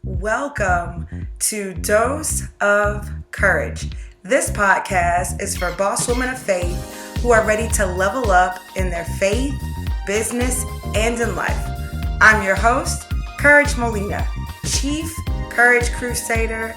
Welcome to Dose of Courage. This podcast is for boss women of faith who are ready to level up in their faith, business, and in life. I'm your host, Courage Molina, Chief Courage Crusader.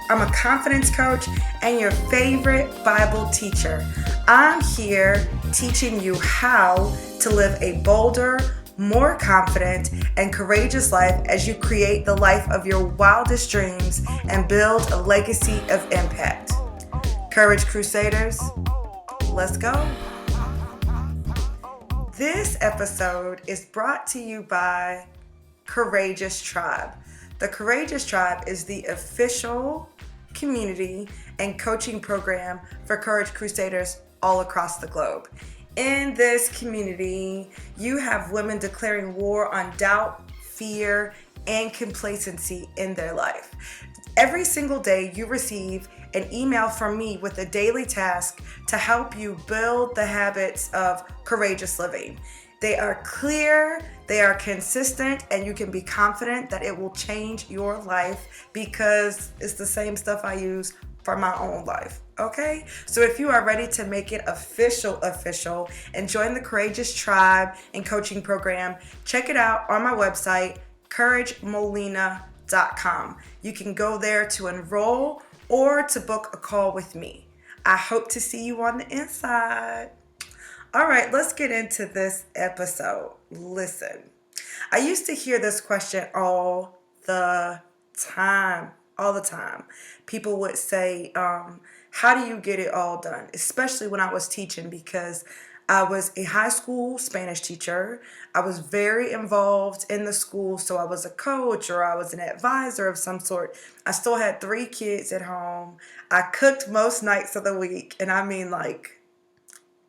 I'm a confidence coach and your favorite Bible teacher. I'm here teaching you how to live a bolder, more confident, and courageous life as you create the life of your wildest dreams and build a legacy of impact. Courage Crusaders, let's go. This episode is brought to you by Courageous Tribe. The Courageous Tribe is the official community and coaching program for Courage Crusaders all across the globe. In this community, you have women declaring war on doubt, fear, and complacency in their life. Every single day, you receive an email from me with a daily task to help you build the habits of courageous living. They are clear, they are consistent, and you can be confident that it will change your life because it's the same stuff I use for my own life. Okay? So if you are ready to make it official, and join the Courageous Tribe and coaching program, check it out on my website, couragemolina.com. You can go there to enroll or to book a call with me. I hope to see you on the inside. All right, let's get into this episode. Listen, I used to hear this question all the time. People would say, how do you get it all done? Especially when I was teaching, because I was a high school Spanish teacher. I was very involved in the school, so I was a coach or I was an advisor of some sort. I still had 3 kids at home. I cooked most nights of the week, and I mean like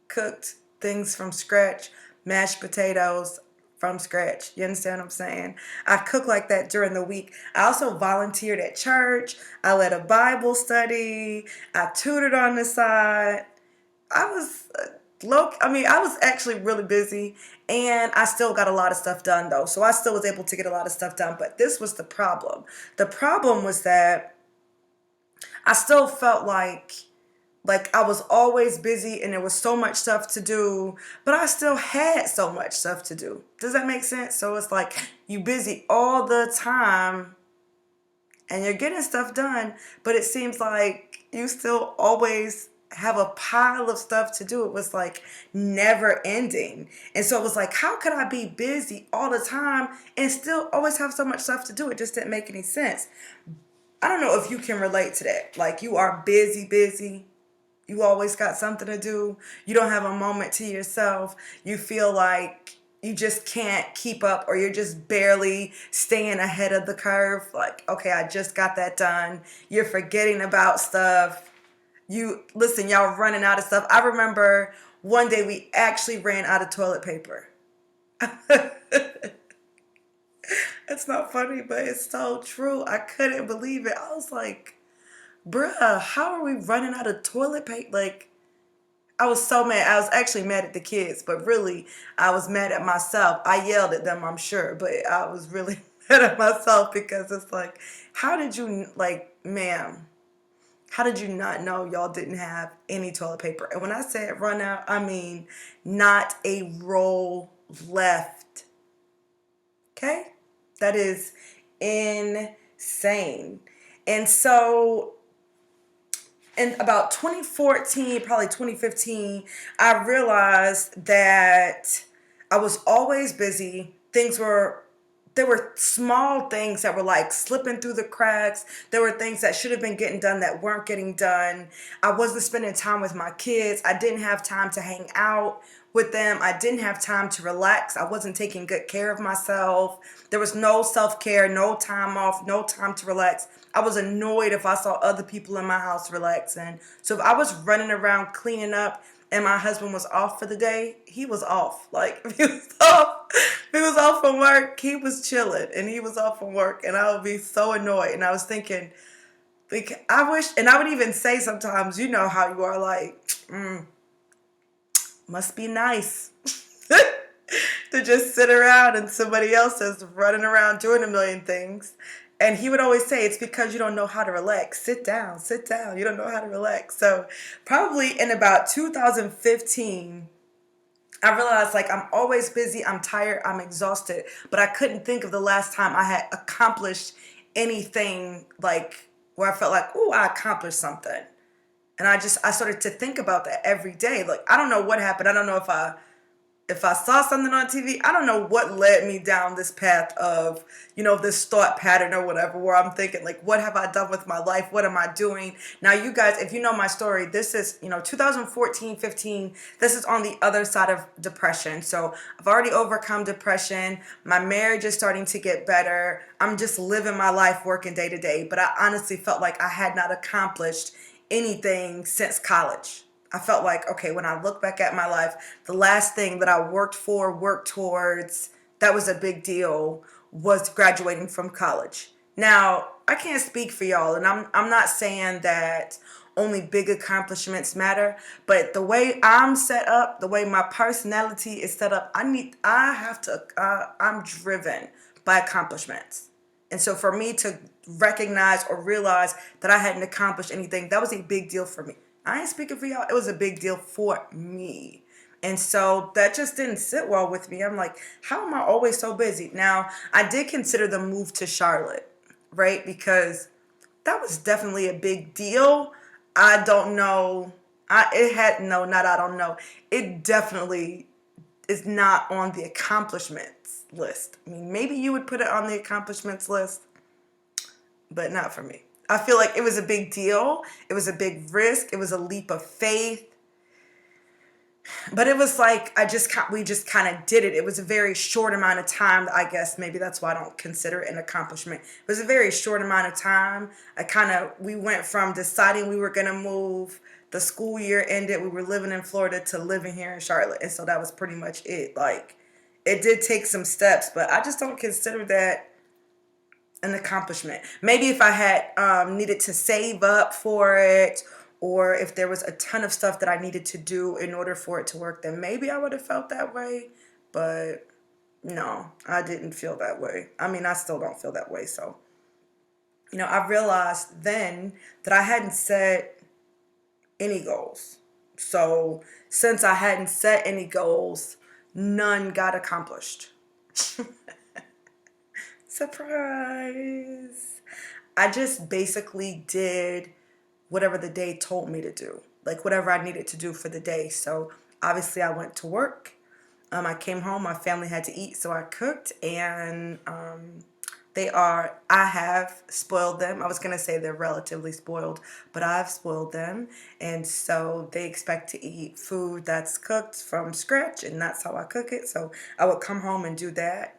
cooked things from scratch, mashed potatoes from scratch. You understand what I'm saying? I cook like that during the week. I also volunteered at church. I led a Bible study. I tutored on the side. I was I was actually really busy, and I still got a lot of stuff done though. So I still was able to get a lot of stuff done, but this was the problem. The problem was that I still felt like I was always busy and there was so much stuff to do, but I still had so much stuff to do. Does that make sense? So it's like you busy all the time and you're getting stuff done, but it seems like you still always have a pile of stuff to do. It was like never ending. And so it was like, how could I be busy all the time and still always have so much stuff to do? It just didn't make any sense. I don't know if you can relate to that. Like you are busy. You always got something to do. You don't have a moment to yourself. You feel like you just can't keep up or you're just barely staying ahead of the curve. Like, okay, I just got that done. You're forgetting about stuff. Y'all running out of stuff. I remember one day we actually ran out of toilet paper. It's not funny, but it's so true. I couldn't believe it. I was like, bruh, how are we running out of toilet paper? Like, I was so mad. I was actually mad at the kids, but really, I was mad at myself. I yelled at them, I'm sure, but I was really mad at myself because it's like, how did you not know y'all didn't have any toilet paper? And when I said run out, I mean not a roll left. Okay? That is insane. And so in about 2014, probably 2015, I realized that I was always busy. There were small things that were like slipping through the cracks. There were things that should have been getting done that weren't getting done. I wasn't spending time with my kids. I didn't have time to hang out with them. I didn't have time to relax. I wasn't taking good care of myself. There was no self-care, no time off, no time to relax. I was annoyed if I saw other people in my house relaxing. So if I was running around cleaning up and my husband was off for the day, he was off. Like, if he was off from work, he was chilling and he was off from work, and I would be so annoyed. And I was thinking, like, I wish, and I would even say sometimes, you know how you are, like, must be nice to just sit around and somebody else is running around doing a million things. And he would always say, it's because you don't know how to relax. Sit down, sit down. You don't know how to relax. So probably in about 2015, I realized like I'm always busy, I'm tired, I'm exhausted, but I couldn't think of the last time I had accomplished anything like where I felt like, oh, I accomplished something. And I started to think about that every day. Like I don't know what happened. I don't know if I saw something on TV, I don't know what led me down this path of, this thought pattern or whatever, where I'm thinking, like, what have I done with my life? What am I doing? Now, you guys, if you know my story, this is, 2014, 15, this is on the other side of depression. So I've already overcome depression. My marriage is starting to get better. I'm just living my life working day to day. But I honestly felt like I had not accomplished anything since college. I felt like, okay, when I look back at my life, the last thing that I worked towards, that was a big deal, was graduating from college. Now, I can't speak for y'all, and I'm not saying that only big accomplishments matter, but the way I'm set up, the way my personality is set up, I'm driven by accomplishments. And so for me to recognize or realize that I hadn't accomplished anything, that was a big deal for me. I ain't speaking for y'all. It was a big deal for me. And so that just didn't sit well with me. I'm like, how am I always so busy? Now, I did consider the move to Charlotte, right? Because that was definitely a big deal. I don't know. I don't know. It definitely is not on the accomplishments list. I mean, maybe you would put it on the accomplishments list, but not for me. I feel like it was a big deal. It was a big risk. It was a leap of faith. But it was like we just kind of did it. It was a very short amount of time. I guess maybe that's why I don't consider it an accomplishment. It was a very short amount of time. We went from deciding we were going to move, the school year ended, we were living in Florida, to living here in Charlotte. And so that was pretty much it. Like, it did take some steps, but I just don't consider that an accomplishment. Maybe if I had needed to save up for it, or if there was a ton of stuff that I needed to do in order for it to work, then maybe I would have felt that way. But no, I didn't feel that way. I mean, I still don't feel that way. So, I realized then that I hadn't set any goals. So since I hadn't set any goals, none got accomplished. Surprise. I just basically did whatever the day told me to do, like whatever I needed to do for the day. So obviously I went to work. I came home, my family had to eat, so I cooked, and I have spoiled them. I was going to say they're relatively spoiled, but I've spoiled them. And so they expect to eat food that's cooked from scratch, and that's how I cook it. So I would come home and do that.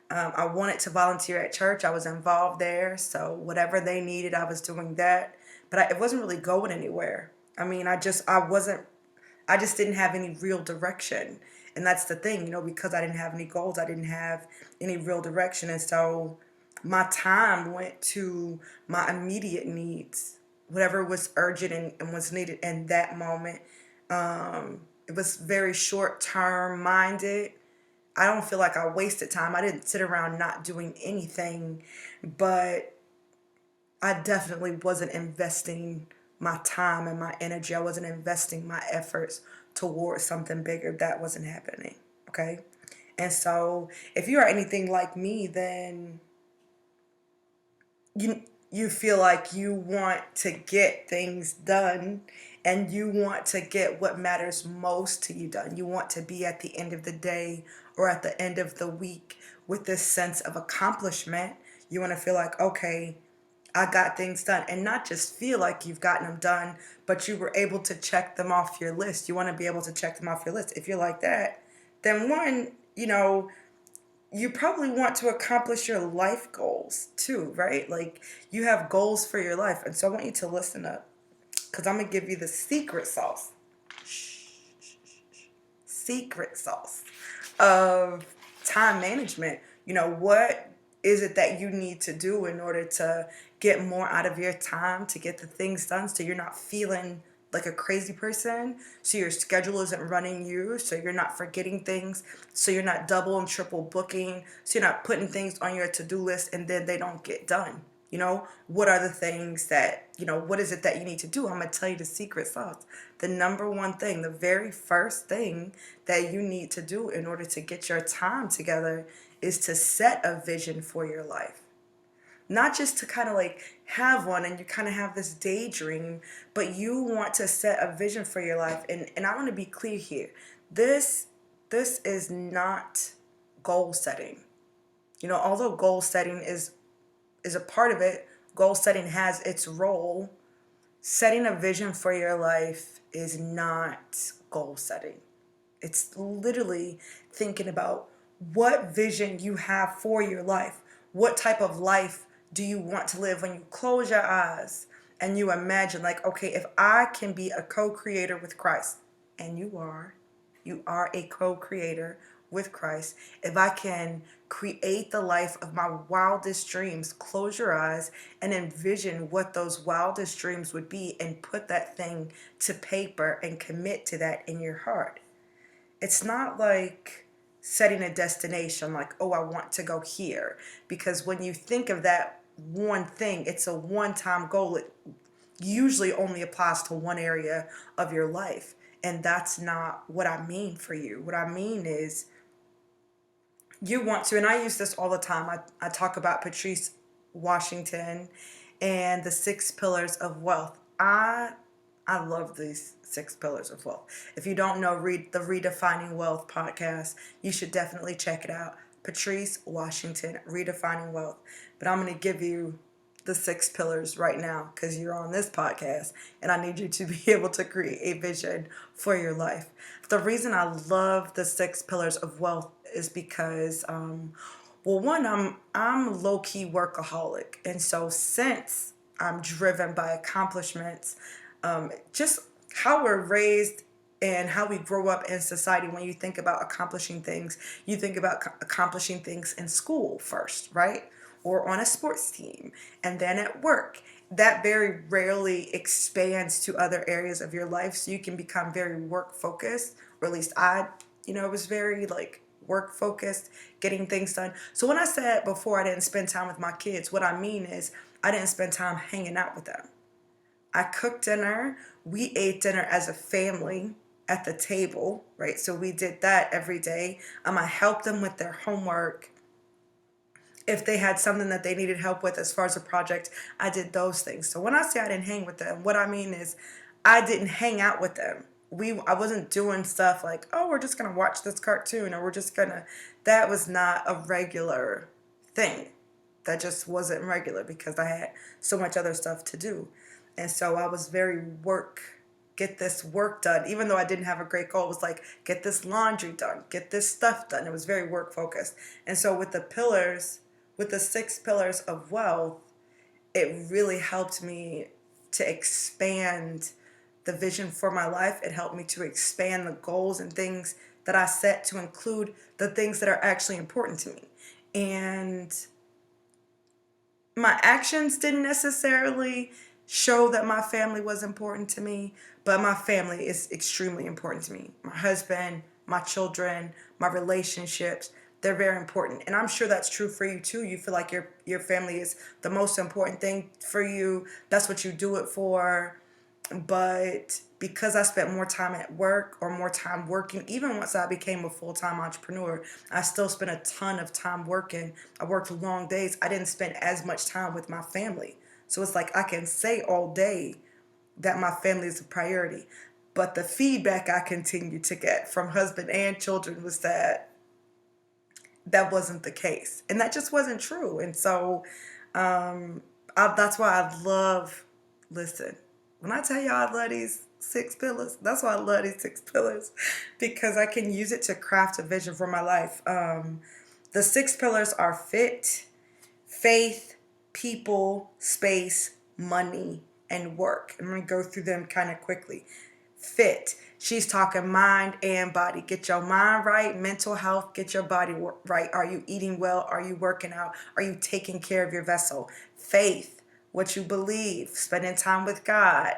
I wanted to volunteer at church. I was involved there. So whatever they needed, I was doing that. But it wasn't really going anywhere. I mean, I just didn't have any real direction. And that's the thing, because I didn't have any goals, I didn't have any real direction. And so my time went to my immediate needs, whatever was urgent and was needed in that moment. It was very short term minded. I don't feel like I wasted time. I didn't sit around not doing anything, but I definitely wasn't investing my time and my energy. I wasn't investing my efforts towards something bigger. That wasn't happening. Okay. And so if you are anything like me, then you feel like you want to get things done, and you want to get what matters most to you done. You want to be at the end of the day or at the end of the week with this sense of accomplishment. You want to feel like, okay, I got things done, and not just feel like you've gotten them done, but you were able to check them off your list. You want to be able to check them off your list. If you're like that, then one, you probably want to accomplish your life goals too, right? Like, you have goals for your life. And so I want you to listen up, because I'm going to give you the secret sauce. Secret sauce of time management. What is it that you need to do in order to get more out of your time, to get the things done, so you're not feeling like a crazy person, so your schedule isn't running you, so you're not forgetting things, so you're not double and triple booking, so you're not putting things on your to-do list and then they don't get done. What are the things that, what is it that you need to do? I'm going to tell you the secret sauce. The number one thing, the very first thing that you need to do in order to get your time together is to set a vision for your life. Not just to kind of like have one and you kind of have this daydream, but you want to set a vision for your life. And I want to be clear here. This is not goal setting. Although goal setting is a part of it, goal setting has its role. Setting a vision for your life is not goal setting. It's literally thinking about what vision you have for your life. What type of life do you want to live when you close your eyes and you imagine, like, okay, if I can be a co-creator with Christ, and you are a co-creator with Christ. If I can create the life of my wildest dreams, close your eyes and envision what those wildest dreams would be and put that thing to paper and commit to that in your heart. It's not like setting a destination like, oh, I want to go here. Because when you think of that one thing, it's a one-time goal. It usually only applies to one area of your life. And that's not what I mean for you. What I mean is you want to, and I use this all the time. I talk about Patrice Washington and the 6 pillars of wealth. I love these 6 pillars of wealth. If you don't know, read the Redefining Wealth podcast. You should definitely check it out. Patrice Washington, Redefining Wealth. But I'm going to give you the 6 pillars right now because you're on this podcast and I need you to be able to create a vision for your life. The reason I love the 6 pillars of wealth is because, well, one, I'm low-key workaholic. And so since I'm driven by accomplishments, just how we're raised and how we grow up in society, when you think about accomplishing things, you think about accomplishing things in school first, right? Or on a sports team, and then at work. That very rarely expands to other areas of your life, so you can become very work focused, or at least I was very like work focused, getting things done. So when I said before I didn't spend time with my kids, what I mean is I didn't spend time hanging out with them. I cooked dinner. We ate dinner as a family at the table, right? So we did that every day. I helped them with their homework. If they had something that they needed help with as far as a project, I did those things. So when I say I didn't hang with them, what I mean is I didn't hang out with them. I wasn't doing stuff like, oh, we're just gonna watch this cartoon, or that was not a regular thing. That just wasn't regular because I had so much other stuff to do. And so I was very get this work done. Even though I didn't have a great goal, it was like, get this laundry done, get this stuff done. It was very work focused. And so with the 6 pillars of wealth, it really helped me to expand the vision for my life. It helped me to expand the goals and things that I set to include the things that are actually important to me. And my actions didn't necessarily show that my family was important to me, but my family is extremely important to me. My husband, my children, my relationships, they're very important. And I'm sure that's true for you too. You feel like your family is the most important thing for you. That's what you do it for. But because I spent more time at work or more time working, even once I became a full-time entrepreneur, I still spent a ton of time working. I worked long days. I didn't spend as much time with my family. So it's like I can say all day that my family is a priority. But the feedback I continued to get from husband and children was that wasn't the case. And that just wasn't true. And so that's why listen, when I tell y'all I love these 6 pillars, that's why I love these 6 pillars, because I can use it to craft a vision for my life. The 6 pillars are fit, faith, people, space, money, and work. I'm going to go through them kind of quickly. Fit. She's talking mind and body. Get your mind right, mental health, get your body right. Are you eating well? Are you working out? Are you taking care of your vessel? Faith, what you believe, spending time with God,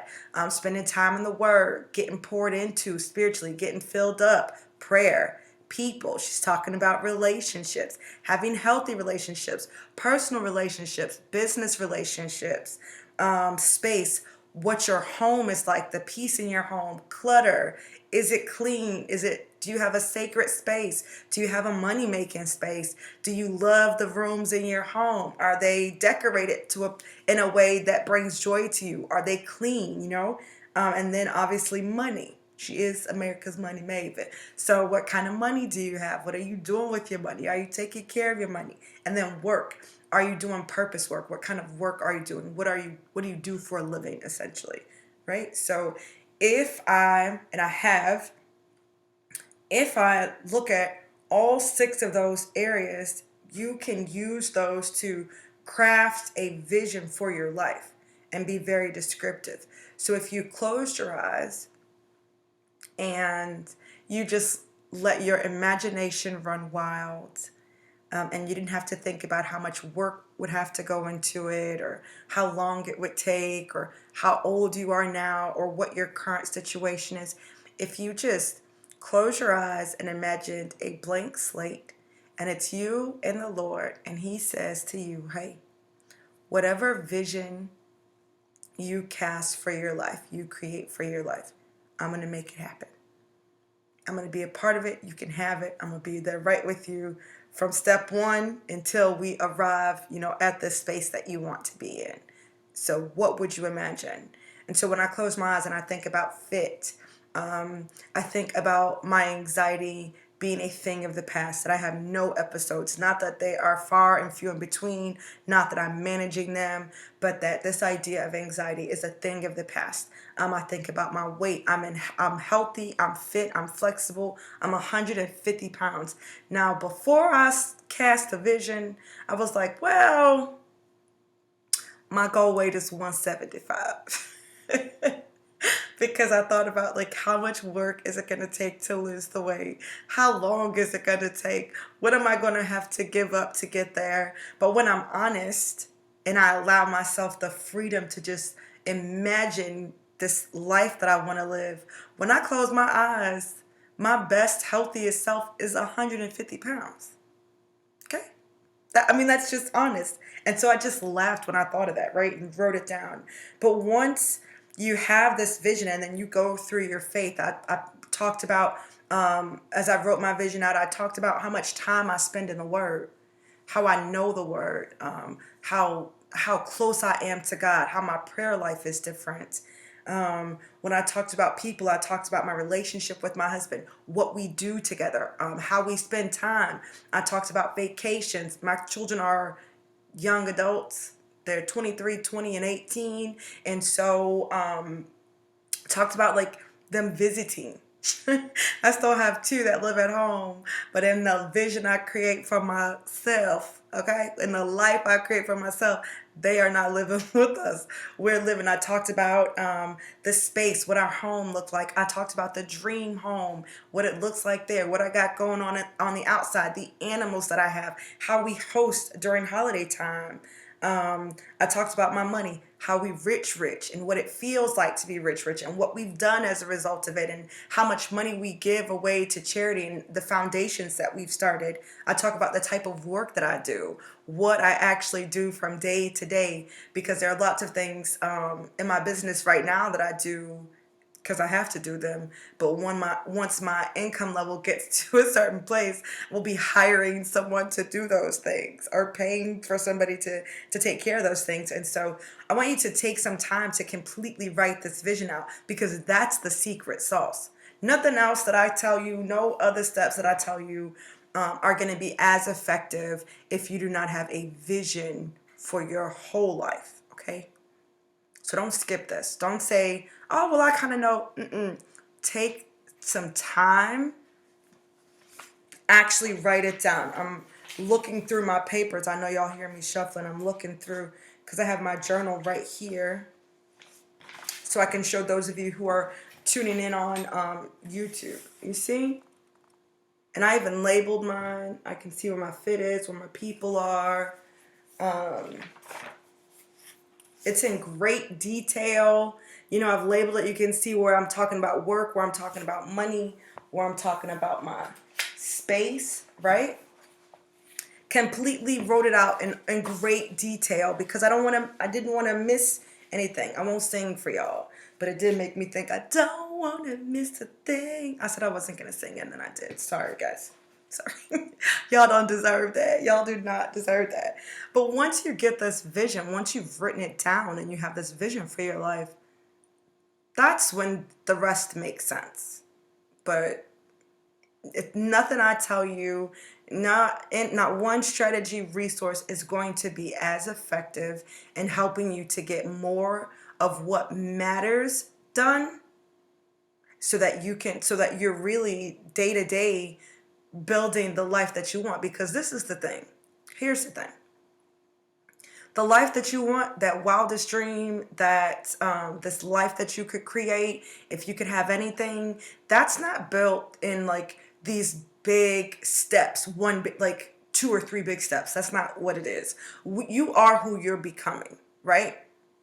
spending time in the Word, getting poured into spiritually, getting filled up. Prayer. people. She's talking about relationships, having healthy relationships, personal relationships, business relationships, space, what your home is like, the peace in your home, clutter. Is it clean? Do you have a sacred space? Do you have a money making space? Do you love the rooms in your home? Are they decorated in a way that brings joy to you? Are they clean, and then obviously money. She is America's money maven. So what kind of money do you have? What are you doing with your money? Are you taking care of your money? And then work. Are you doing purpose work? What kind of work are you doing? What do you do for a living, essentially? Right? So if I look at all 6 of those areas, you can use those to craft a vision for your life and be very descriptive. So if you closed your eyes and you just let your imagination run wild, and you didn't have to think about how much work would have to go into it, or how long it would take, or how old you are now, or what your current situation is. If you just close your eyes and imagined a blank slate, and it's you and the Lord, and He says to you, hey, whatever vision you cast for your life, you create for your life, I'm going to make it happen. I'm going to be a part of it. You can have it. I'm going to be there right with you from step 1 until we arrive, at the space that you want to be in. So what would you imagine? And so when I close my eyes and I think about fit, I think about my anxiety being a thing of the past, that I have no episodes, not that they are far and few in between, not that I'm managing them, but that this idea of anxiety is a thing of the past. I think about my weight. I'm healthy, I'm fit, I'm flexible, I'm 150 pounds. Now, before I cast a vision, I was like, well, my goal weight is 175. Because I thought about how much work is it going to take to lose the weight? How long is it going to take? What am I going to have to give up to get there? But when I'm honest and I allow myself the freedom to just imagine this life that I want to live, when I close my eyes, my best, healthiest self is 150 pounds. Okay? That's just honest. And so I just laughed when I thought of that, right? And wrote it down. But once you have this vision and then you go through your faith, I talked about, as I wrote my vision out, I talked about how much time I spend in the Word, how I know the Word, how close I am to God, how my prayer life is different. When I talked about people, I talked about my relationship with my husband, what we do together, how we spend time. I talked about vacations. My children are young adults. They're 23, 20, and 18. And so talked about them visiting. I still have 2 that live at home, but in the vision I create for myself, okay, in the life I create for myself, they are not living with us. We're living. I talked about the space, what our home looked like. I talked about the dream home, what it looks like there, what I got going on the outside, the animals that I have, how we host during holiday time. I talked about my money, how we rich, and what it feels like to be rich, and what we've done as a result of it, and how much money we give away to charity and the foundations that we've started. I talk about the type of work that I do, what I actually do from day to day, because there are lots of things in my business right now that I do because I have to do them. But once my income level gets to a certain place, we'll be hiring someone to do those things or paying for somebody to take care of those things. And so I want you to take some time to completely write this vision out, because that's the secret sauce. Nothing else that I tell you, no other steps that I tell you are going to be as effective if you do not have a vision for your whole life, okay? So don't skip this. Don't say, oh, well, I kind of know. Take some time. Actually write it down. I'm looking through my papers. I know y'all hear me shuffling. I'm looking through because I have my journal right here, so I can show those of you who are tuning in on YouTube. You see? And I even labeled mine. I can see where my fit is, where my people are. It's in great detail. I've labeled it. You can see where I'm talking about work, where I'm talking about money, where I'm talking about my space, right? Completely wrote it out in great detail because I didn't want to miss anything. I won't sing for y'all, but it did make me think I don't want to miss a thing. I said I wasn't going to sing and then I did. Sorry, guys. Sorry. Y'all don't deserve that. Y'all do not deserve that. But once you get this vision, once you've written it down and you have this vision for your life, that's when the rest makes sense. But if nothing I tell you, not one strategy resource is going to be as effective in helping you to get more of what matters done so that you're really day to day building the life that you want. Because this is the thing. Here's the thing. The life that you want, that wildest dream, that this life that you could create, if you could have anything, that's not built in like these big steps, like 2 or 3 big steps. That's not what it is. You are who you're becoming, right?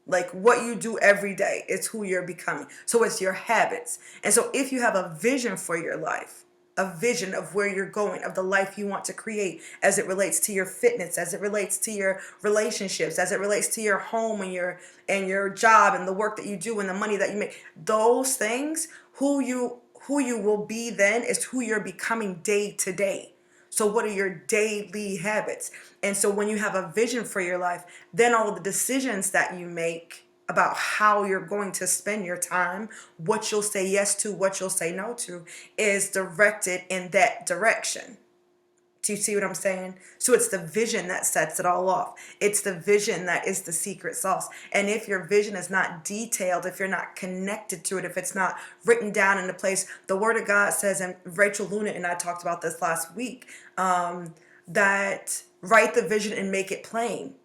Like what you do every day is who you're becoming. So it's your habits. And so if you have a vision for your life, a vision of where you're going, of the life you want to create as it relates to your fitness, as it relates to your relationships, as it relates to your home and your job and the work that you do and the money that you make. Those things, who you will be then is who you're becoming day to day. So what are your daily habits? And so when you have a vision for your life, then all of the decisions that you make about how you're going to spend your time, what you'll say yes to, what you'll say no to, is directed in that direction. Do you see what I'm saying? So it's the vision that sets it all off. It's the vision that is the secret sauce. And if your vision is not detailed, if you're not connected to it, if it's not written down in a place, the Word of God says, and Rachel Luna and I talked about this last week, that write the vision and make it plain.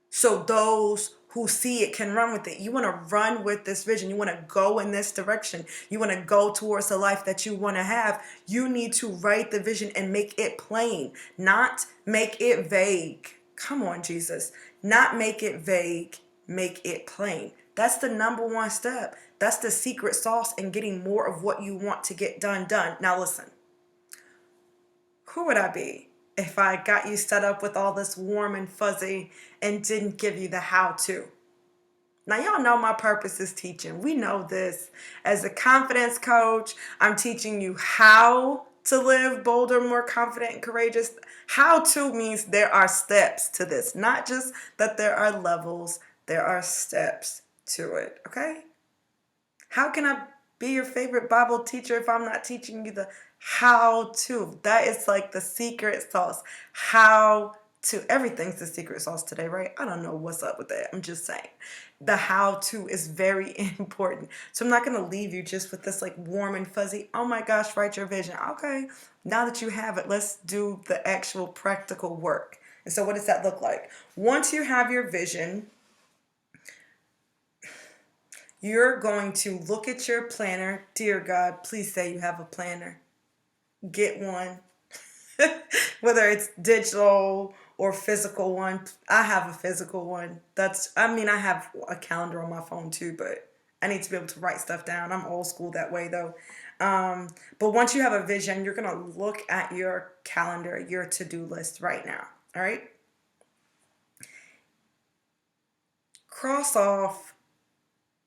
So those who see it can run with it. You want to run with this vision. You want to go in this direction. You want to go towards the life that you want to have. You need to write the vision and make it plain, not make it vague. Come on, Jesus. Not make it vague, make it plain. That's the number one step. That's the secret sauce in getting more of what you want to get done. Now listen, who would I be if I got you set up with all this warm and fuzzy and didn't give you the how-to? Now, y'all know my purpose is teaching. We know this. As a confidence coach, I'm teaching you how to live bolder, more confident, and courageous. How to means there are steps to this, not just that there are levels, there are steps to it, okay? How can I be your favorite Bible teacher if I'm not teaching you the how to? That is like the secret sauce. How to. Everything's the secret sauce today, right? I don't know what's up with that. I'm just saying. The how to is very important. So I'm not going to leave you just with this like warm and fuzzy, oh my gosh, write your vision. Okay, now that you have it, let's do the actual practical work. And so what does that look like? Once you have your vision, you're going to look at your planner. Dear God, please say you have a planner. Get one. Whether it's digital or physical one. I have a physical one. I have a calendar on my phone too, but I need to be able to write stuff down. I'm old school that way though. But once you have a vision, you're going to look at your calendar, your to-do list right now. All right? Cross off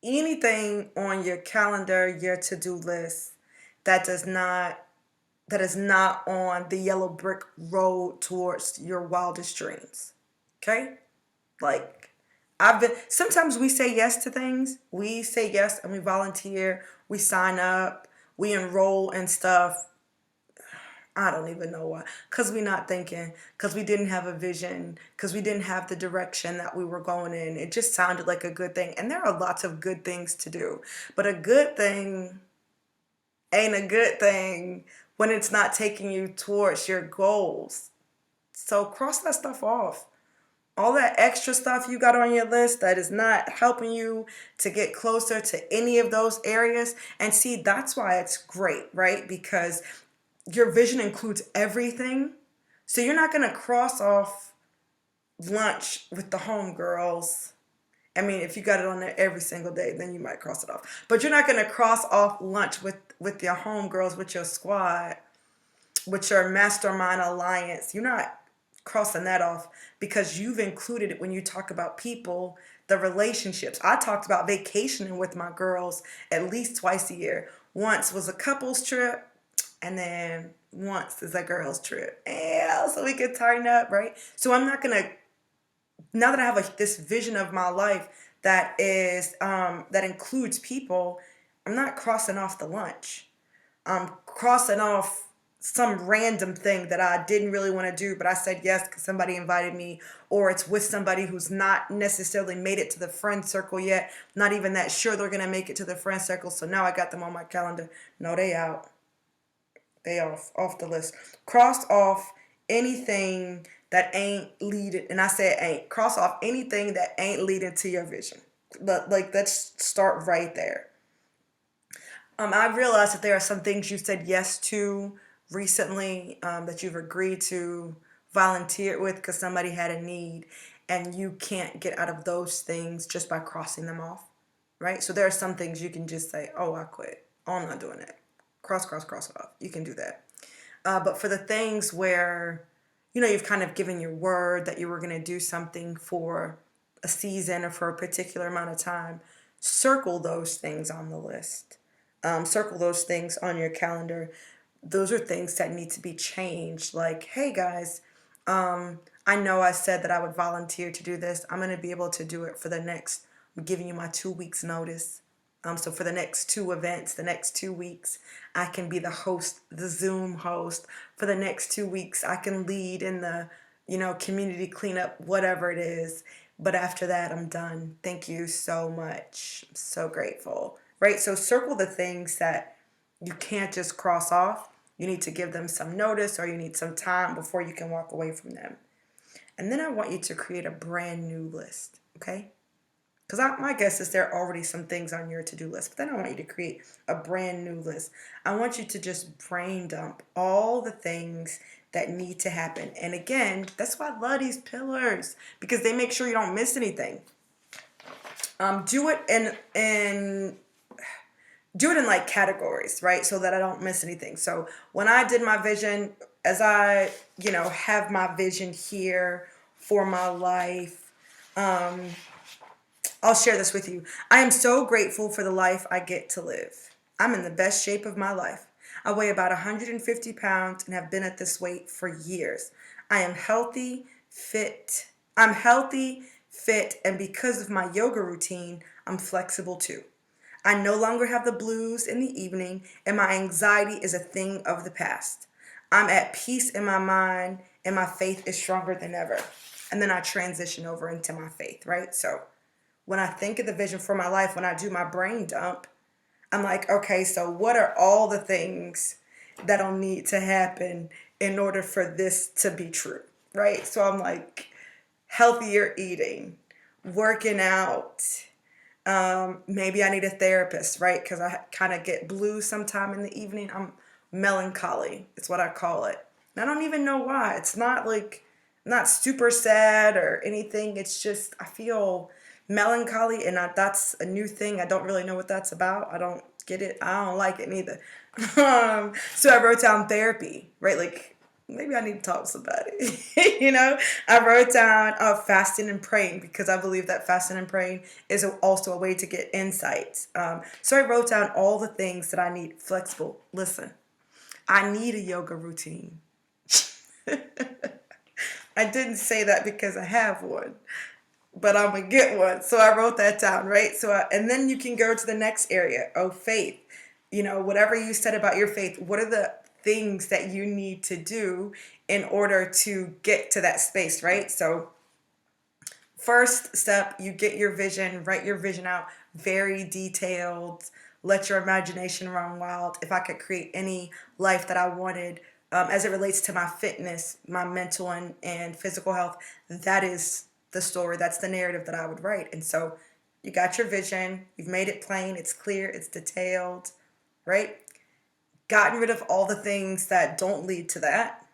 anything on your calendar, your to-do list that is not on the yellow brick road towards your wildest dreams. Okay? Like sometimes we say yes to things. We say yes and we volunteer, we sign up, we enroll in stuff. I don't even know why. Because we're not thinking. Because we didn't have a vision. Because we didn't have the direction that we were going in. It just sounded like a good thing. And there are lots of good things to do. But a good thing ain't a good thing when it's not taking you towards your goals. So cross that stuff off. All that extra stuff you got on your list that is not helping you to get closer to any of those areas. And see, that's why it's great, right? Because your vision includes everything. So you're not going to cross off lunch with the homegirls. I mean, if you got it on there every single day, then you might cross it off. But you're not going to cross off lunch with your homegirls, with your squad, with your mastermind alliance, you're not crossing that off because you've included it when you talk about people, the relationships. I talked about vacationing with my girls at least twice a year. Once was a couples trip, and then once is a girls trip. Yeah, so we could tighten up, right? So I'm not gonna, now that I have this vision of my life that is that includes people, I'm not crossing off the lunch. I'm crossing off some random thing that I didn't really want to do, but I said yes because somebody invited me, or it's with somebody who's not necessarily made it to the friend circle yet, not even that sure they're gonna make it to the friend circle. So now I got them on my calendar. No, they out. They off the list. Cross off anything that ain't leading, and I said ain't. Cross off anything that ain't leading to your vision. But like, let's start right there. I realized that there are some things you said yes to recently, that you've agreed to volunteer with because somebody had a need, and you can't get out of those things just by crossing them off, right? So there are some things you can just say, "Oh, I quit. Oh, I'm not doing that." Cross it off. You can do that. But for the things where, you've kind of given your word that you were going to do something for a season or for a particular amount of time, circle those things on the list. Circle those things on your calendar. Those are things that need to be changed. Like, hey guys, I know I said that I would volunteer to do this. I'm going to be able to do it for the next, I'm giving you my 2 weeks notice. So for the next two events, the next 2 weeks, I can be the host, the Zoom host. For the next 2 weeks, I can lead in the, community cleanup, whatever it is. But after that, I'm done. Thank you so much. I'm so grateful. Right? So circle the things that you can't just cross off. You need to give them some notice, or you need some time before you can walk away from them. And then I want you to create a brand new list. Okay? Because my guess is there are already some things on your to-do list. But then I want you to create a brand new list. I want you to just brain dump all the things that need to happen. And again, that's why I love these pillars, because they make sure you don't miss anything. Do it in like categories, right? So that I don't miss anything. So when I did my vision, as I, have my vision here for my life, I'll share this with you. I am so grateful for the life I get to live. I'm in the best shape of my life. I weigh about 150 pounds and have been at this weight for years. I am healthy, fit. I'm healthy, fit, and because of my yoga routine, I'm flexible too. I no longer have the blues in the evening, and my anxiety is a thing of the past. I'm at peace in my mind, and my faith is stronger than ever. And then I transition over into my faith, right? So when I think of the vision for my life, when I do my brain dump, I'm like, okay, so what are all the things that'll need to happen in order for this to be true, right? So I'm like, healthier eating, working out. Maybe I need a therapist, right? Because I kind of get blue sometime in the evening. I'm melancholy. It's what I call it. And I don't even know why. It's not like, not super sad or anything. It's just, I feel melancholy, and that's a new thing. I don't really know what that's about. I don't get it. I don't like it neither. So I wrote down therapy, right? Like, maybe I need to talk to somebody. I wrote down fasting and praying, because I believe that fasting and praying is also a way to get insights. So I wrote down all the things that I need. Flexible. Listen, I need a yoga routine. I didn't say that because I have one, but I'm gonna get one. So I wrote that down, right? And then you can go to the next area. Oh, faith. Whatever you said about your faith, what are the things that you need to do in order to get to that space, right? So first step, you get your vision, write your vision out, very detailed, let your imagination run wild. If I could create any life that I wanted, as it relates to my fitness, my mental and physical health, that is the story, that's the narrative that I would write. And so you got your vision, you've made it plain, it's clear, it's detailed, right? Gotten rid of all the things that don't lead to that,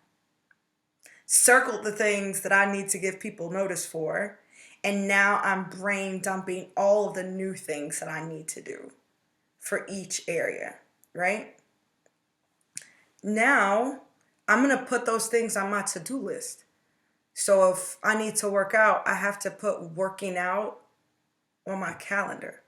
circled the things that I need to give people notice for, and now I'm brain dumping all of the new things that I need to do for each area, right? Now I'm going to put those things on my to-do list. So if I need to work out, I have to put working out on my calendar.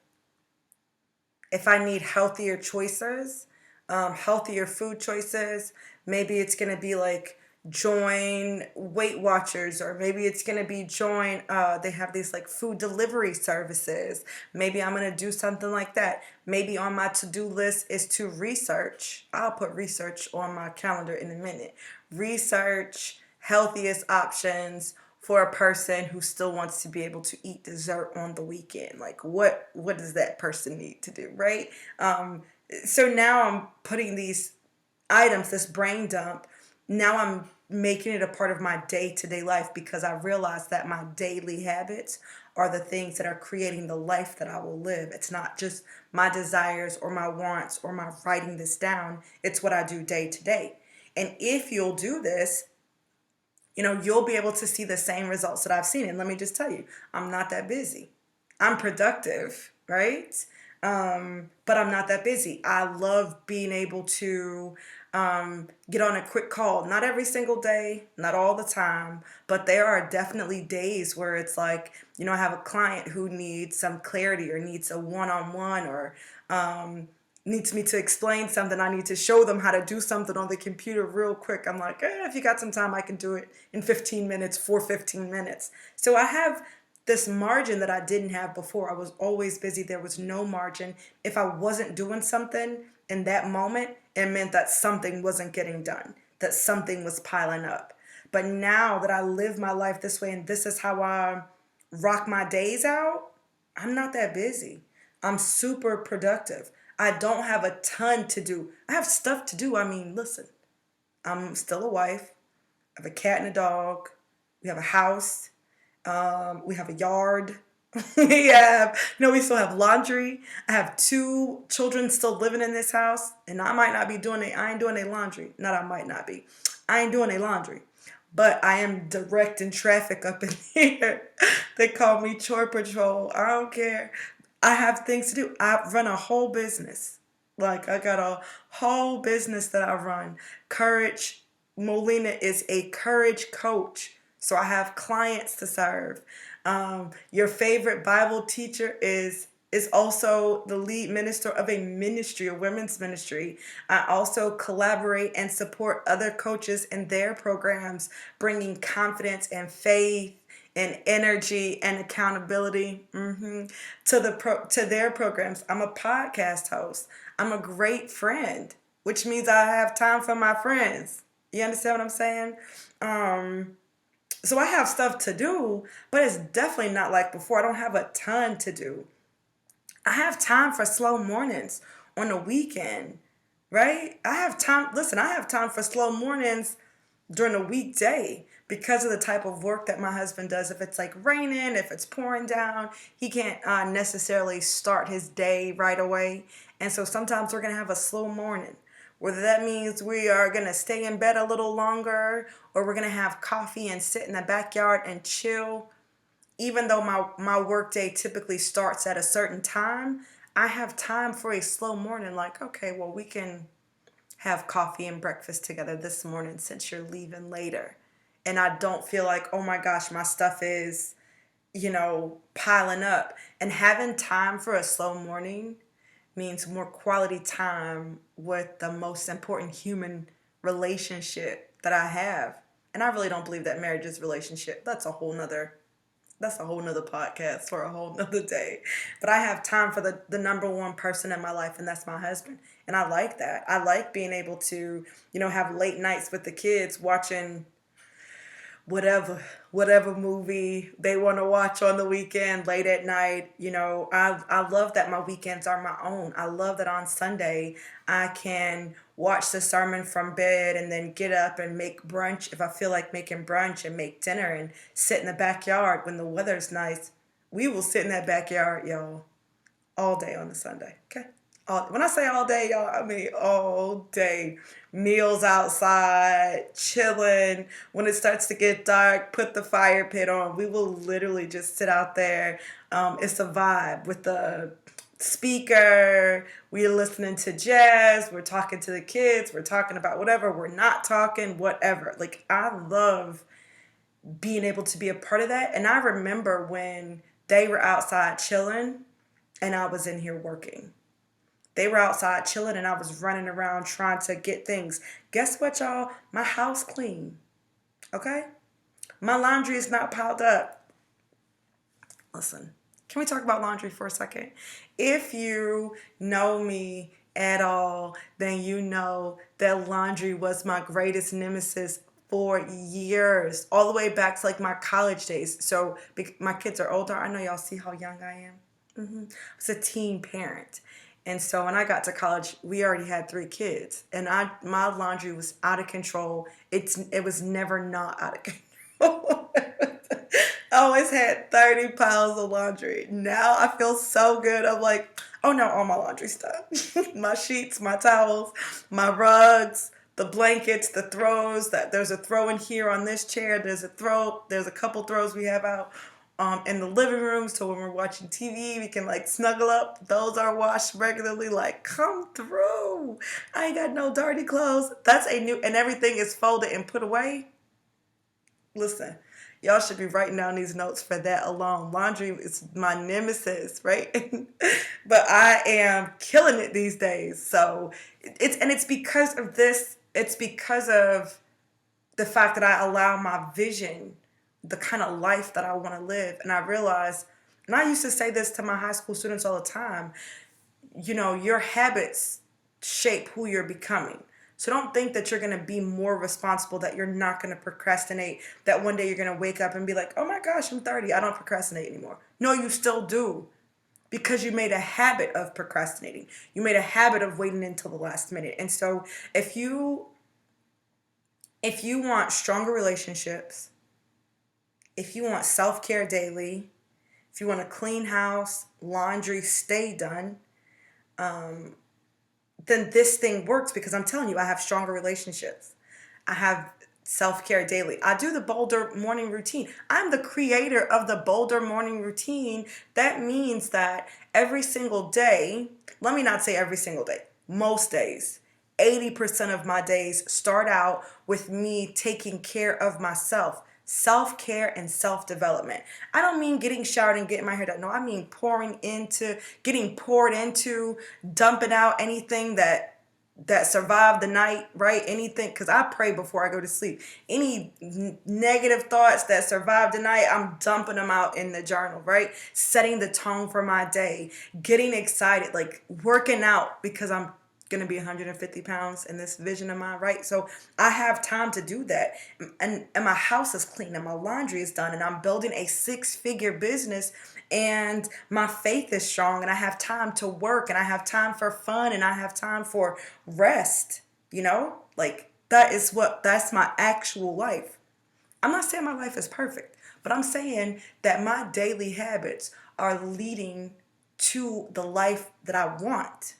If I need healthier choices, healthier food choices, maybe it's going to be like join Weight Watchers, or maybe it's going to be join, they have these like food delivery services. Maybe I'm going to do something like that. Maybe on my to-do list is to research. I'll put research on my calendar in a minute. Research healthiest options for a person who still wants to be able to eat dessert on the weekend. Like what does that person need to do, right? So now I'm putting these items, this brain dump, now I'm making it a part of my day-to-day life, because I realize that my daily habits are the things that are creating the life that I will live. It's not just my desires or my wants or my writing this down. It's what I do day to day. And if you'll do this, you'll be able to see the same results that I've seen. And let me just tell you, I'm not that busy. I'm productive, right? But I'm not that busy. I love being able to get on a quick call. Not every single day, not all the time, but there are definitely days where it's like, I have a client who needs some clarity or needs a one-on-one, or needs me to explain something. I need to show them how to do something on the computer real quick. I'm like, if you got some time, I can do it in 15 minutes, for 15 minutes. So I have this margin that I didn't have before. I was always busy. There was no margin. If I wasn't doing something in that moment, it meant that something wasn't getting done, that something was piling up. But now that I live my life this way, and this is how I rock my days out, I'm not that busy. I'm super productive. I don't have a ton to do. I have stuff to do. I mean, listen, I'm still a wife. I have a cat and a dog. We have a house. We have a yard. We still have laundry. I have 2 children still living in this house, and I might not be doing it. I ain't doing their laundry. Not I might not be. I ain't doing their laundry. But I am directing traffic up in here. They call me chore patrol. I don't care. I have things to do. I run a whole business. Like, I got a whole business that I run. Courage. Molina is a courage coach. So I have clients to serve. Your favorite Bible teacher is also the lead minister of a ministry, a women's ministry. I also collaborate and support other coaches in their programs, bringing confidence and faith and energy and accountability to their programs. I'm a podcast host. I'm a great friend, which means I have time for my friends. You understand what I'm saying? So I have stuff to do, but it's definitely not like before. I don't have a ton to do. I have time for slow mornings on the weekend, right? I have time. Listen, I have time for slow mornings during a weekday because of the type of work that my husband does. If it's like raining, if it's pouring down, he can't necessarily start his day right away. And so sometimes we're going to have a slow morning. Whether that means we are going to stay in bed a little longer, or we're going to have coffee and sit in the backyard and chill. Even though my work day typically starts at a certain time, I have time for a slow morning. Like, okay, well, we can have coffee and breakfast together this morning since you're leaving later. And I don't feel like, oh my gosh, my stuff is, piling up. And having time for a slow morning means more quality time with the most important human relationship that I have. And I really don't believe that marriage is a relationship. That's a whole nother podcast for a whole nother day. But I have time for the number one person in my life, and that's my husband. And I like that. I like being able to, have late nights with the kids watching whatever movie they want to watch on the weekend late at night. I love that my weekends are my own. I love that on Sunday I can watch the sermon from bed and then get up and make brunch if I feel like making brunch, and make dinner and sit in the backyard when the weather's nice. We will sit in that backyard, y'all, all day on a Sunday. Okay. When I say all day, y'all, I mean all day. Meals outside, chilling. When it starts to get dark, put the fire pit on. We will literally just sit out there. It's a vibe with the speaker, we're listening to jazz, we're talking to the kids, we're talking about whatever, we're not talking, whatever. Like, I love being able to be a part of that. And I remember when they were outside chilling and I was in here working. They were outside chilling and I was running around trying to get things. Guess what, y'all? My house clean. Okay? My laundry is not piled up. Listen, can we talk about laundry for a second? If you know me at all, then you know that laundry was my greatest nemesis for years, all the way back to like my college days. So my kids are older. I know y'all see how young I am. I was a teen parent. And so when I got to college, we already had 3 kids, and my laundry was out of control. It was never not out of control. I always had 30 pounds of laundry. Now I feel so good. I'm like, oh no, all my laundry stuff. My sheets, my towels, my rugs, the blankets, the throws. That there's a throw in here on this chair. There's a couple throws we have out in the living room. So when we're watching TV, we can like snuggle up. Those are washed regularly. Like, come through. I ain't got no dirty clothes. That's a new, and everything is folded and put away. Listen, y'all should be writing down these notes for that alone. Laundry is my nemesis, right? But I am killing it these days. So it's because of this. It's because of the fact that I allow my vision, the kind of life that I want to live. And I realize, and I used to say this to my high school students all the time, your habits shape who you're becoming. So don't think that you're going to be more responsible, that you're not going to procrastinate, that one day you're going to wake up and be like, oh my gosh, I'm 30. I don't procrastinate anymore. No, you still do, because you made a habit of procrastinating. You made a habit of waiting until the last minute. And so if you want stronger relationships, if you want self-care daily, if you want a clean house, laundry, stay done, then this thing works, because I'm telling you, I have stronger relationships. I have self-care daily. I do the B.O.L.D.E.R morning routine. I'm the creator of the B.O.L.D.E.R morning routine. That means that every single day, let me not say every single day, most days, 80% of my days start out with me taking care of myself. Self-care and self-development. I don't mean getting showered and getting my hair done. No, I mean getting poured into, dumping out anything that survived the night, right? Anything, because I pray before I go to sleep. Any negative thoughts that survived the night, I'm dumping them out in the journal, right? Setting the tone for my day, getting excited, like working out, because I'm going to be 150 pounds in this vision of mine, right? So I have time to do that. And my house is clean and my laundry is done and I'm building a 6-figure business and my faith is strong and I have time to work and I have time for fun and I have time for rest, Like that's my actual life. I'm not saying my life is perfect, but I'm saying that my daily habits are leading to the life that I want.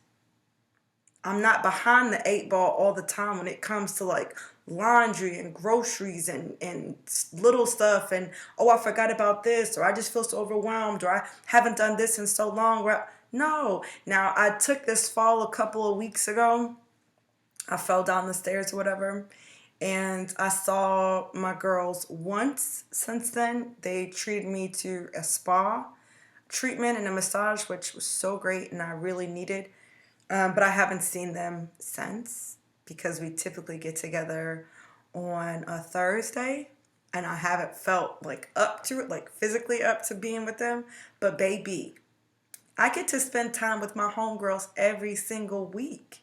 I'm not behind the 8 ball all the time when it comes to like laundry and groceries and little stuff and, oh, I forgot about this, or I just feel so overwhelmed, or I haven't done this in so long. No. Now, I took this fall a couple of weeks ago. I fell down the stairs or whatever, and I saw my girls once since then. They treated me to a spa treatment and a massage, which was so great and I really needed. But I haven't seen them since, because we typically get together on a Thursday and I haven't felt like up to it, like physically up to being with them. But baby, I get to spend time with my homegirls every single week.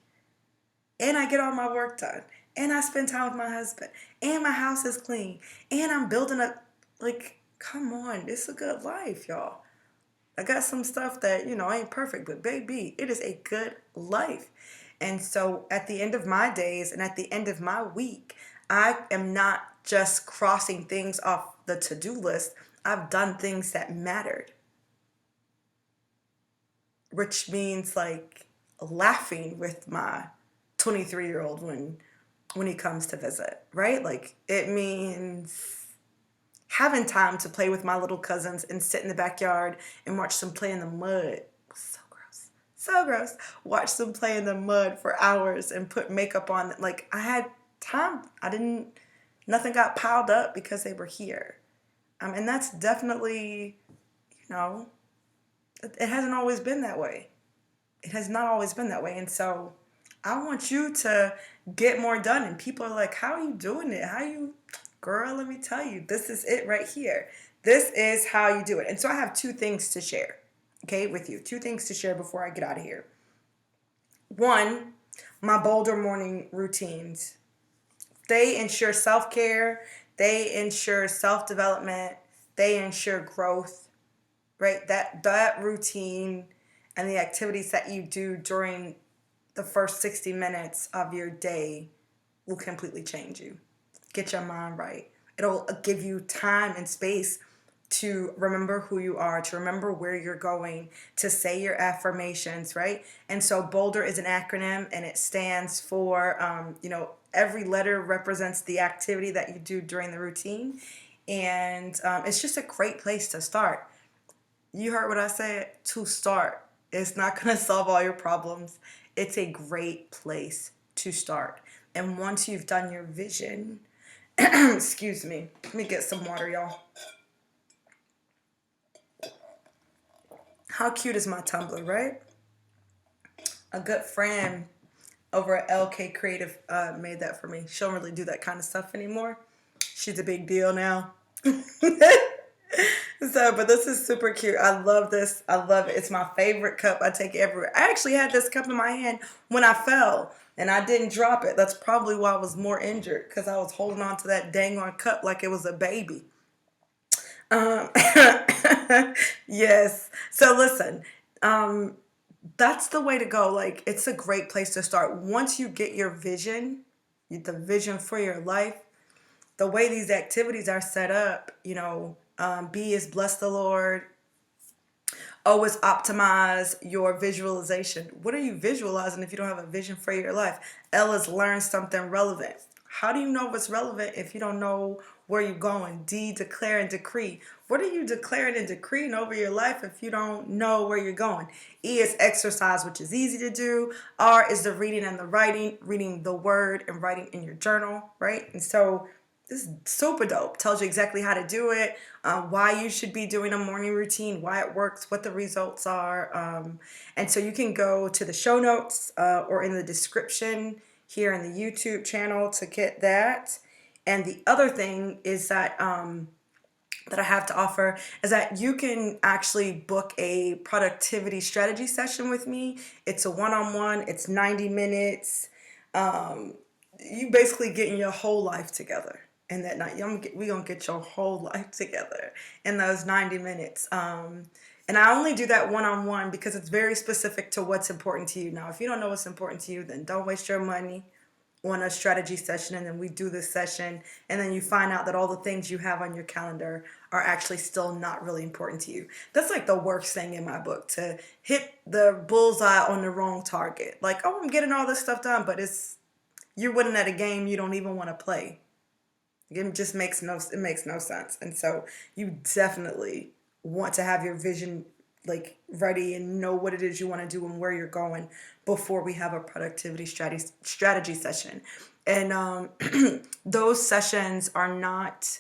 And I get all my work done. And I spend time with my husband. And my house is clean. And I'm building a, like, come on, it's a good life, y'all. I got some stuff that, ain't perfect, but baby, it is a good life. And so at the end of my days and at the end of my week, I am not just crossing things off the to-do list. I've done things that mattered, which means like laughing with my 23-year-old when he comes to visit, right? Like it means having time to play with my little cousins and sit in the backyard and watch them play in the mud. So gross. So gross. Watch them play in the mud for hours and put makeup on. Like, I had time. Nothing got piled up because they were here. And that's definitely, you know, it hasn't always been that way. It has not always been that way. And so I want you to get more done. And people are like, how are you doing it? Girl, let me tell you, this is it right here. This is how you do it. And so I have two things to share, okay, with you. Two things to share before I get out of here. One, my bolder morning routines. They ensure self-care. They ensure self-development. They ensure growth, right? That routine and the activities that you do during the first 60 minutes of your day will completely change you. Get your mind right. It'll give you time and space to remember who you are, to remember where you're going, to say your affirmations, right? And so Boulder is an acronym, and it stands for, every letter represents the activity that you do during the routine. And it's just a great place to start. You heard what I said, to start. It's not going to solve all your problems. It's a great place to start. And once you've done your vision, excuse me, let me get some water, y'all. How cute is my tumbler, right? A good friend over at LK Creative made that for me. She don't really do that kind of stuff anymore. She's a big deal now. So, but this is super cute. I love this. I love it. It's my favorite cup. I take it everywhere. I actually had this cup in my hand when I fell, and I didn't drop it. That's probably why I was more injured, because I was holding on to that dang on cup like it was a baby. Um, yes. So listen, that's the way to go. Like, it's a great place to start. Once you get your vision, the vision for your life, the way these activities are set up, B is bless the Lord. O is optimize your visualization. What are you visualizing if you don't have a vision for your life? L is learn something relevant. How do you know what's relevant if you don't know where you're going? D, declare and decree. What are you declaring and decreeing over your life if you don't know where you're going? E is exercise, which is easy to do. R is the reading and the writing, reading the word and writing in your journal, right? And so this is super dope. Tells you exactly how to do it, why you should be doing a morning routine, why it works, what the results are. And so you can go to the show notes or in the description here in the YouTube channel to get that. And the other thing is that that I have to offer is that you can actually book a productivity strategy session with me. It's a one-on-one. It's 90 minutes. You basically getting your whole life together in that night. We gonna get your whole life together in those 90 minutes. And I only do that one-on-one because it's very specific to what's important to you. Now, if you don't know what's important to you, then don't waste your money on a strategy session, and then we do this session, and then you find out that all the things you have on your calendar are actually still not really important to you. That's like the worst thing in my book, to hit the bullseye on the wrong target. Like, oh, I'm getting all this stuff done, but you're winning at a game you don't even want to play. It just makes no sense. And so you definitely want to have your vision like ready and know what it is you want to do and where you're going before we have a productivity strategy session. And those sessions are not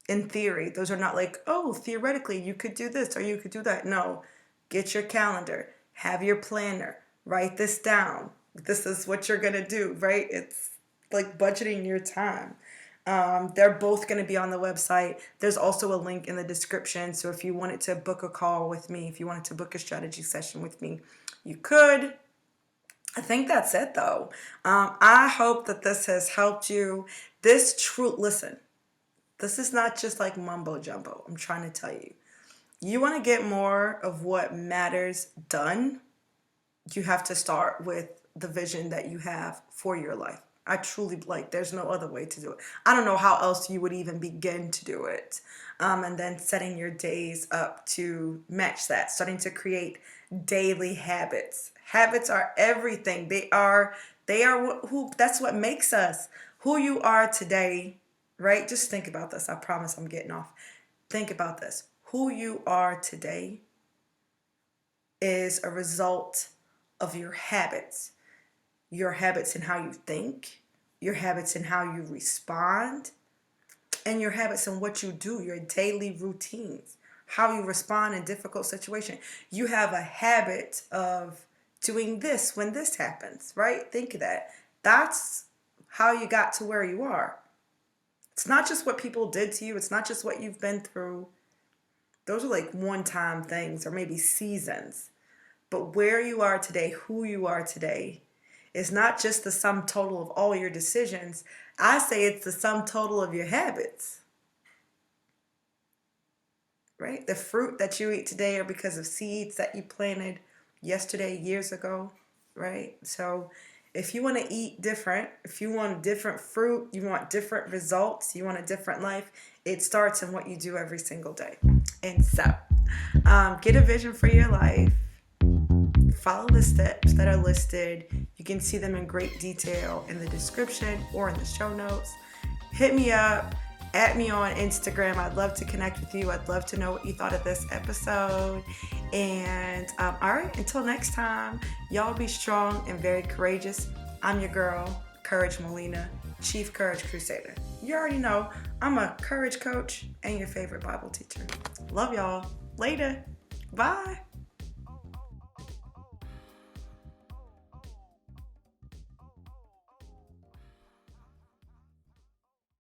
in theory. Those are not like, oh, theoretically you could do this or you could do that. No, get your calendar, have your planner, write this down. This is what you're going to do, right? It's like budgeting your time. They're both going to be on the website. There's also a link in the description. So if you wanted to book a call with me, if you wanted to book a strategy session with me, you could. I think that's it though. I hope that this has helped you. Listen, this is not just like mumbo jumbo. I'm trying to tell you. You want to get more of what matters done, you have to start with the vision that you have for your life. I truly, there's no other way to do it. I don't know how else you would even begin to do it. And then setting your days up to match that, starting to create daily habits. Habits are everything. That's what makes us who you are today, right? Just think about this. I promise I'm getting off. Think about this. Who you are today is a result of your habits in how you think, your habits in how you respond, and your habits in what you do, your daily routines, how you respond in difficult situations. You have a habit of doing this when this happens, right? Think of that. That's how you got to where you are. It's not just what people did to you. It's not just what you've been through. Those are like one-time things or maybe seasons. But where you are today, who you are today, is not just the sum total of all your decisions. I say it's the sum total of your habits. Right? The fruit that you eat today are because of seeds that you planted yesterday, years ago. Right? So if you want to eat different, if you want different fruit, you want different results, you want a different life, it starts in what you do every single day. And so, get a vision for your life. Follow the steps that are listed. You can see them in great detail in the description or in the show notes. Hit me up. Add me on Instagram. I'd love to connect with you. I'd love to know what you thought of this episode. And all right, until next time, y'all be strong and very courageous. I'm your girl, Courage Molina, Chief Courage Crusader. You already know I'm a courage coach and your favorite Bible teacher. Love y'all. Later. Bye.